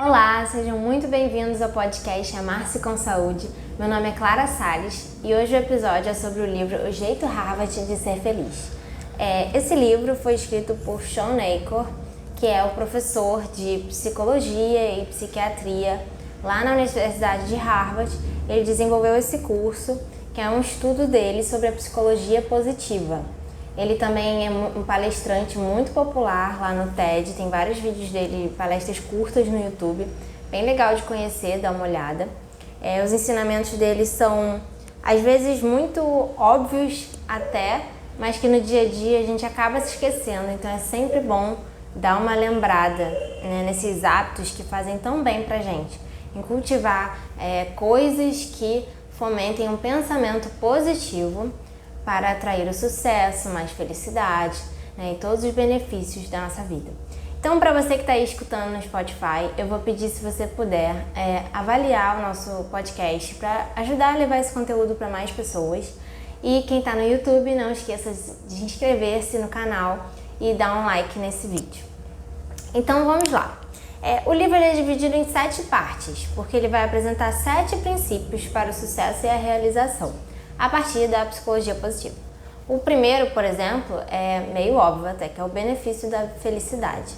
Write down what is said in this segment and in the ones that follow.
Olá, sejam muito bem-vindos ao podcast Amar-se com Saúde. Meu nome é Clara Salles e hoje o episódio é sobre o livro O Jeito Harvard de Ser Feliz. Esse livro foi escrito por Shawn Achor, que é o professor de psicologia e psiquiatria lá na Universidade de Harvard. Ele desenvolveu esse curso, que é um estudo dele sobre a psicologia positiva. Ele também é um palestrante muito popular lá no TED, tem vários vídeos dele, palestras curtas no YouTube, bem legal de conhecer, dá uma olhada. Os ensinamentos dele são, às vezes, muito óbvios até, mas que no dia a dia a gente acaba se esquecendo, então é sempre bom dar uma lembrada, né, nesses hábitos que fazem tão bem pra gente, em cultivar coisas que fomentem um pensamento positivo, para atrair o sucesso, mais felicidade, né, e todos os benefícios da nossa vida. Então, para você que está aí escutando no Spotify, eu vou pedir, se você puder, avaliar o nosso podcast para ajudar a levar esse conteúdo para mais pessoas. E quem está no YouTube, não esqueça de inscrever-se no canal e dar um like nesse vídeo. Então, vamos lá. O livro é dividido em 7 partes, porque ele vai apresentar 7 princípios para o sucesso e a realização, a partir da psicologia positiva. O primeiro, por exemplo, é meio óbvio até, que é o benefício da felicidade,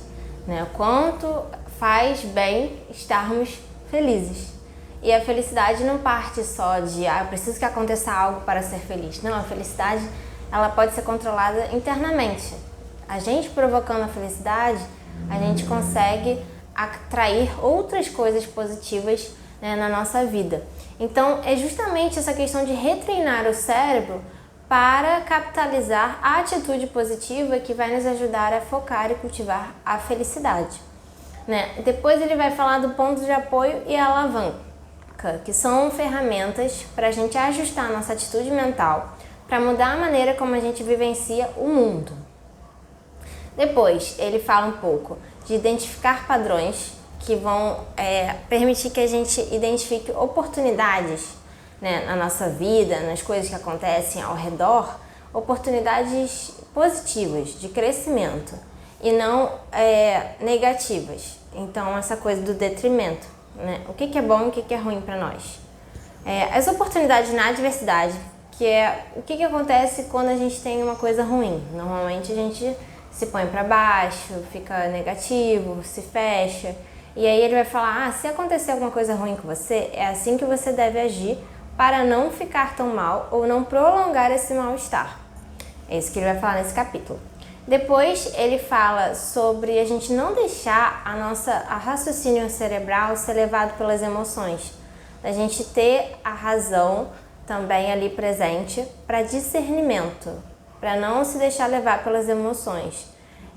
né? O quanto faz bem estarmos felizes. E a felicidade não parte só de, eu preciso que aconteça algo para ser feliz. Não, a felicidade, ela pode ser controlada internamente. A gente provocando a felicidade, a gente consegue atrair outras coisas positivas, né, na nossa vida. Então, é justamente essa questão de retreinar o cérebro para capitalizar a atitude positiva que vai nos ajudar a focar e cultivar a felicidade, né? Depois ele vai falar do ponto de apoio e a alavanca, que são ferramentas para a gente ajustar a nossa atitude mental, para mudar a maneira como a gente vivencia o mundo. Depois, ele fala um pouco de identificar padrões que vão permitir que a gente identifique oportunidades, né, na nossa vida, nas coisas que acontecem ao redor, oportunidades positivas de crescimento e não negativas. Então, essa coisa do detrimento, né? O que é bom e o que é ruim para nós. As oportunidades na adversidade, que é o que acontece quando a gente tem uma coisa ruim. Normalmente a gente se põe para baixo, fica negativo, se fecha. E aí ele vai falar, se acontecer alguma coisa ruim com você, é assim que você deve agir para não ficar tão mal ou não prolongar esse mal-estar. É isso que ele vai falar nesse capítulo. Depois ele fala sobre a gente não deixar a raciocínio cerebral ser levado pelas emoções. A gente ter a razão também ali presente para discernimento, para não se deixar levar pelas emoções.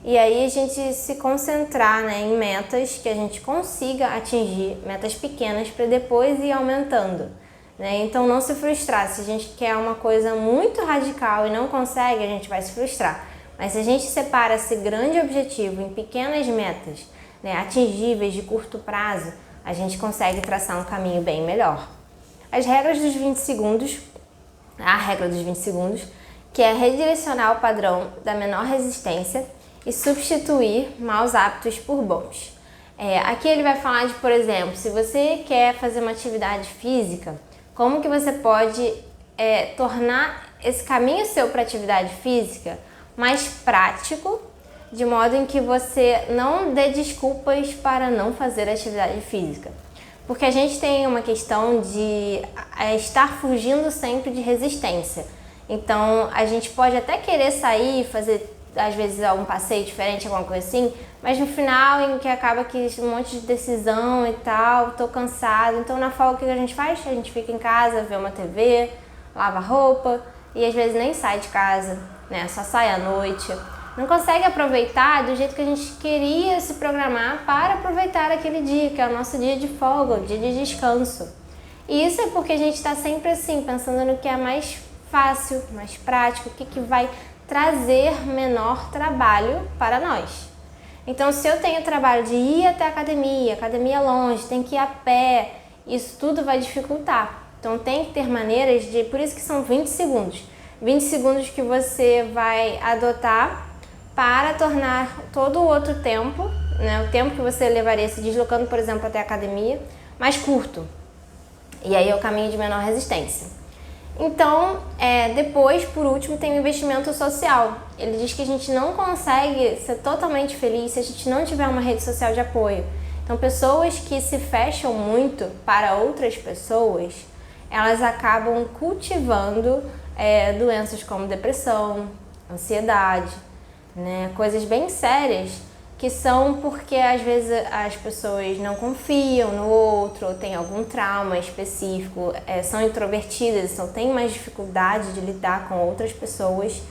E aí a gente se concentrar, né, em metas que a gente consiga atingir, metas pequenas, para depois ir aumentando, né? Então não se frustrar. Se a gente quer uma coisa muito radical e não consegue, a gente vai se frustrar. Mas se a gente separa esse grande objetivo em pequenas metas, né, atingíveis de curto prazo, a gente consegue traçar um caminho bem melhor. As regras dos 20 segundos, a regra dos 20 segundos, que é redirecionar o padrão da menor resistência e substituir maus hábitos por bons. Aqui ele vai falar de, por exemplo, se você quer fazer uma atividade física, como que você pode tornar esse caminho seu para atividade física mais prático, de modo em que você não dê desculpas para não fazer atividade física. Porque a gente tem uma questão de estar fugindo sempre de resistência. Então, a gente pode até querer sair, fazer às vezes algum passeio diferente, alguma coisa assim, mas no final em que acaba que um monte de decisão e tal, tô cansado, então na folga o que a gente faz? A gente fica em casa, vê uma TV, lava roupa e às vezes nem sai de casa, né? Só sai à noite. Não consegue aproveitar do jeito que a gente queria se programar para aproveitar aquele dia, que é o nosso dia de folga, o dia de descanso. E isso é porque a gente está sempre assim, pensando no que é mais fácil, mais prático, o que vai trazer menor trabalho para nós. Então, se eu tenho trabalho de ir até a academia longe, tem que ir a pé, isso tudo vai dificultar. Então, tem que ter maneiras de... Por isso que são 20 segundos. 20 segundos que você vai adotar para tornar todo o outro tempo, né, o tempo que você levaria se deslocando, por exemplo, até a academia, mais curto. E aí é o caminho de menor resistência. Então, depois, por último, tem o investimento social. Ele diz que a gente não consegue ser totalmente feliz se a gente não tiver uma rede social de apoio. Então, pessoas que se fecham muito para outras pessoas, elas acabam cultivando doenças como depressão, ansiedade, né? Coisas bem sérias que são porque às vezes as pessoas não confiam no outro, ou tem algum trauma específico, são introvertidas, então tem mais dificuldade de lidar com outras pessoas.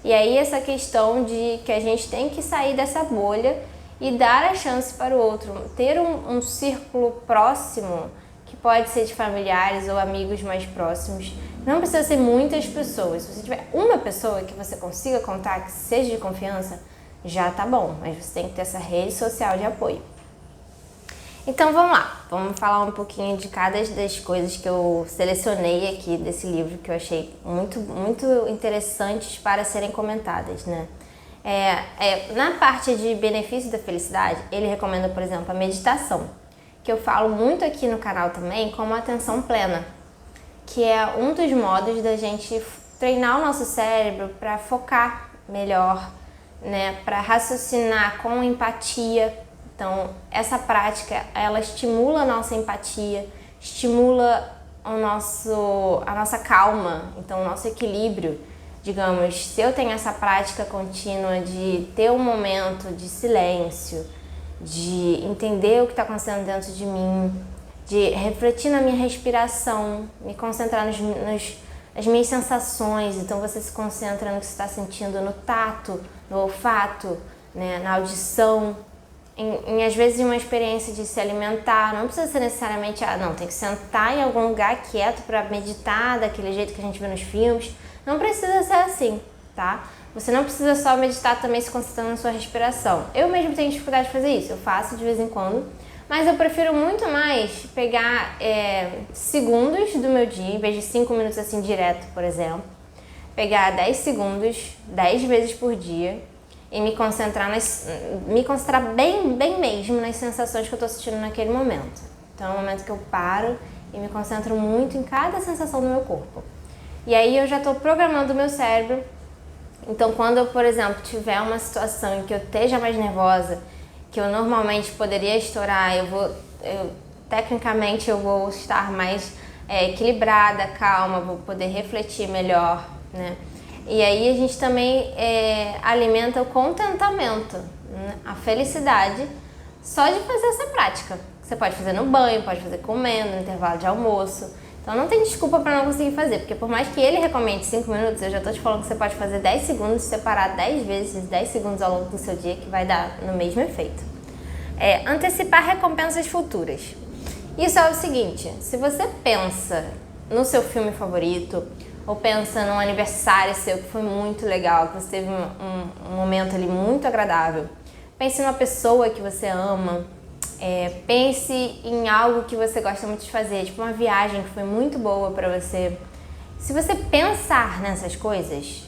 E aí essa questão de que a gente tem que sair dessa bolha e dar a chance para o outro, ter um círculo próximo, que pode ser de familiares ou amigos mais próximos. Não precisa ser muitas pessoas. Se você tiver uma pessoa que você consiga contar, que seja de confiança, já tá bom, mas você tem que ter essa rede social de apoio. Então vamos lá, vamos falar um pouquinho de cada das coisas que eu selecionei aqui desse livro, que eu achei muito interessantes para serem comentadas, né? Na parte de benefício da felicidade, ele recomenda, por exemplo, a meditação, que eu falo muito aqui no canal também como a atenção plena, que é um dos modos da gente treinar o nosso cérebro para focar melhor, né, para raciocinar com empatia. Então, essa prática, ela estimula a nossa empatia, estimula a nossa calma, então o nosso equilíbrio. Digamos, se eu tenho essa prática contínua de ter um momento de silêncio, de entender o que está acontecendo dentro de mim, de refletir na minha respiração, me concentrar nas minhas sensações. Então você se concentra no que você está sentindo, no tato, no olfato, né, na audição, às vezes em uma experiência de se alimentar. Não precisa ser necessariamente, tem que sentar em algum lugar quieto para meditar daquele jeito que a gente vê nos filmes. Não precisa ser assim, tá? Você não precisa só meditar também se concentrando na sua respiração. Eu mesmo tenho dificuldade de fazer isso, eu faço de vez em quando, mas eu prefiro muito mais pegar segundos do meu dia, em vez de 5 minutos assim direto, por exemplo, pegar 10 segundos, 10 vezes por dia e me concentrar bem mesmo nas sensações que eu estou sentindo naquele momento. Então é um momento que eu paro e me concentro muito em cada sensação do meu corpo. E aí eu já estou programando o meu cérebro. Então quando eu, por exemplo, tiver uma situação em que eu esteja mais nervosa, que eu normalmente poderia estourar, tecnicamente eu vou estar mais equilibrada, calma, vou poder refletir melhor, né? E aí a gente também alimenta o contentamento, né? A felicidade, só de fazer essa prática. Você pode fazer no banho, pode fazer comendo, no intervalo de almoço. Então não tem desculpa para não conseguir fazer, porque por mais que ele recomende 5 minutos, eu já tô te falando que você pode fazer 10 segundos, separar 10 vezes 10 segundos ao longo do seu dia, que vai dar no mesmo efeito. Antecipar recompensas futuras. Isso é o seguinte, se você pensa no seu filme favorito, ou pensa num aniversário seu que foi muito legal, que você teve um momento ali muito agradável, pense numa pessoa que você ama, pense em algo que você gosta muito de fazer, tipo uma viagem que foi muito boa pra você. Se você pensar nessas coisas,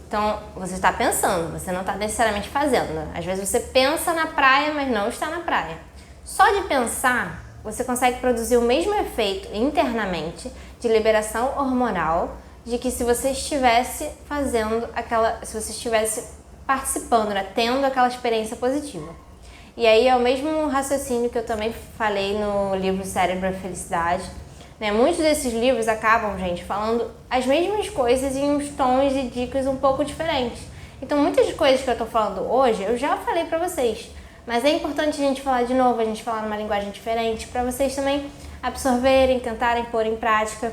então você está pensando, você não está necessariamente fazendo. Às vezes você pensa na praia, mas não está na praia. Só de pensar, você consegue produzir o mesmo efeito internamente de liberação hormonal de que se você estivesse se você estivesse participando, né, tendo aquela experiência positiva. E aí é o mesmo raciocínio que eu também falei no livro Cérebro e Felicidade, né? Muitos desses livros acabam, gente, falando as mesmas coisas em uns tons e dicas um pouco diferentes. Então muitas coisas que eu tô falando hoje, eu já falei pra vocês, mas é importante a gente falar de novo, a gente falar numa linguagem diferente, pra vocês também absorverem, tentarem pôr em prática.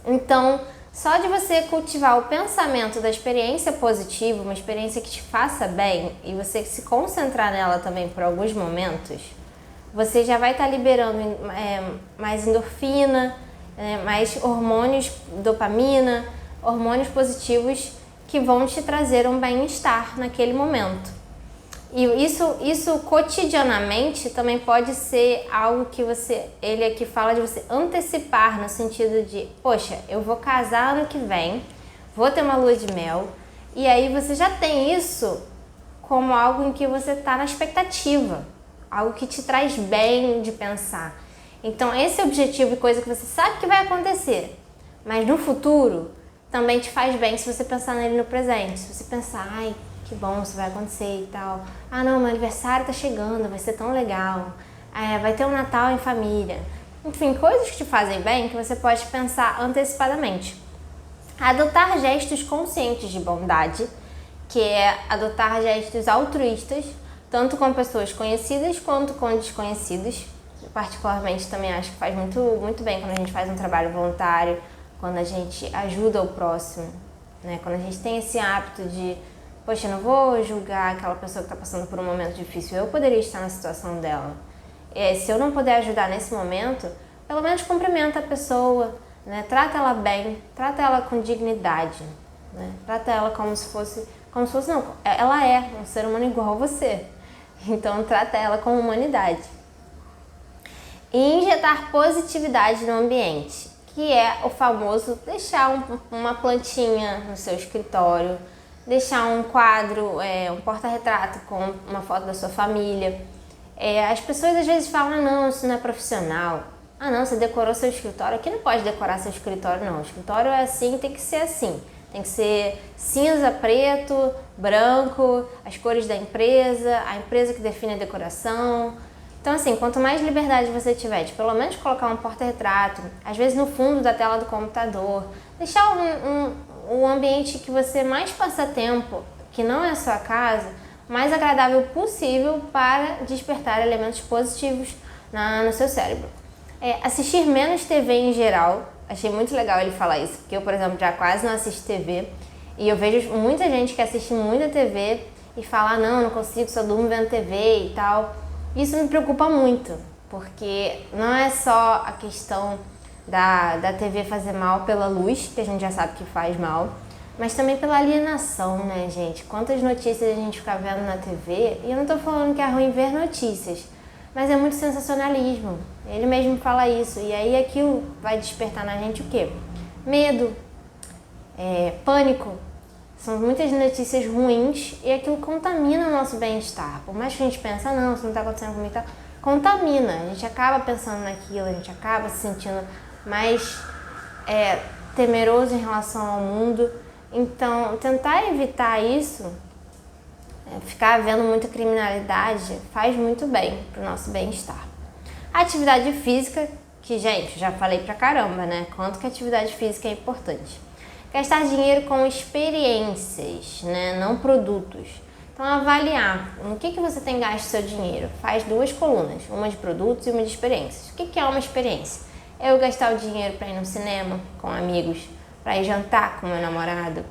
Então, só de você cultivar o pensamento da experiência positiva, uma experiência que te faça bem, e você se concentrar nela também por alguns momentos, você já vai estar liberando mais endorfina, mais hormônios, dopamina, hormônios positivos que vão te trazer um bem-estar naquele momento. E isso cotidianamente também pode ser algo que ele aqui fala de você antecipar, no sentido de, poxa, eu vou casar ano que vem, vou ter uma lua de mel, e aí você já tem isso como algo em que você está na expectativa, algo que te traz bem de pensar. Então esse objetivo e coisa que você sabe que vai acontecer, mas no futuro também te faz bem se você pensar nele no presente. Se você pensar, ai, que bom, isso vai acontecer e tal. Ah não, meu aniversário tá chegando, vai ser tão legal. Vai ter um Natal em família. Enfim, coisas que te fazem bem que você pode pensar antecipadamente. Adotar gestos conscientes de bondade, que é adotar gestos altruístas, tanto com pessoas conhecidas quanto com desconhecidos. Particularmente também acho que faz muito bem quando a gente faz um trabalho voluntário, quando a gente ajuda o próximo, né? Quando a gente tem esse hábito de, poxa, eu não vou julgar aquela pessoa que está passando por um momento difícil, eu poderia estar na situação dela. Se eu não puder ajudar nesse momento, pelo menos cumprimenta a pessoa, né? Trata ela bem, trata ela com dignidade, né? Trata ela como se fosse não, ela é um ser humano igual a você, então trata ela com humanidade. E injetar positividade no ambiente, que é o famoso deixar uma plantinha no seu escritório, deixar um quadro, um porta-retrato com uma foto da sua família. As pessoas às vezes falam, não, isso não é profissional. Ah não, você decorou seu escritório. Aqui não pode decorar seu escritório não, o escritório é assim, tem que ser assim. Tem que ser cinza, preto, branco, as cores da empresa, a empresa que define a decoração. Então assim, quanto mais liberdade você tiver de pelo menos colocar um porta-retrato, às vezes no fundo da tela do computador, deixar um ambiente que você mais passa tempo, que não é a sua casa, mais agradável possível para despertar elementos positivos no seu cérebro. Assistir menos TV em geral, achei muito legal ele falar isso, porque eu, por exemplo, já quase não assisto TV e eu vejo muita gente que assiste muita TV e fala, não consigo, só durmo vendo TV e tal. Isso me preocupa muito, porque não é só a questão da TV fazer mal pela luz, que a gente já sabe que faz mal, mas também pela alienação, né, gente? Quantas notícias a gente fica vendo na TV, e eu não tô falando que é ruim ver notícias, mas é muito sensacionalismo. Ele mesmo fala isso, e aí aquilo vai despertar na gente o quê? Medo, pânico. São muitas notícias ruins e aquilo contamina o nosso bem-estar. Por mais que a gente pense, não, isso não está acontecendo comigo, tá, contamina. A gente acaba pensando naquilo, a gente acaba se sentindo mais temeroso em relação ao mundo. Então, tentar evitar isso, ficar vendo muita criminalidade, faz muito bem para o nosso bem-estar. Atividade física, que, gente, já falei pra caramba, né? Quanto que a atividade física é importante. Gastar dinheiro com experiências, né? Não produtos. Então, avaliar no que você tem gasto seu dinheiro. Faz 2 colunas, uma de produtos e uma de experiências. O que é uma experiência? É eu gastar o dinheiro para ir no cinema com amigos, para ir jantar com meu namorado,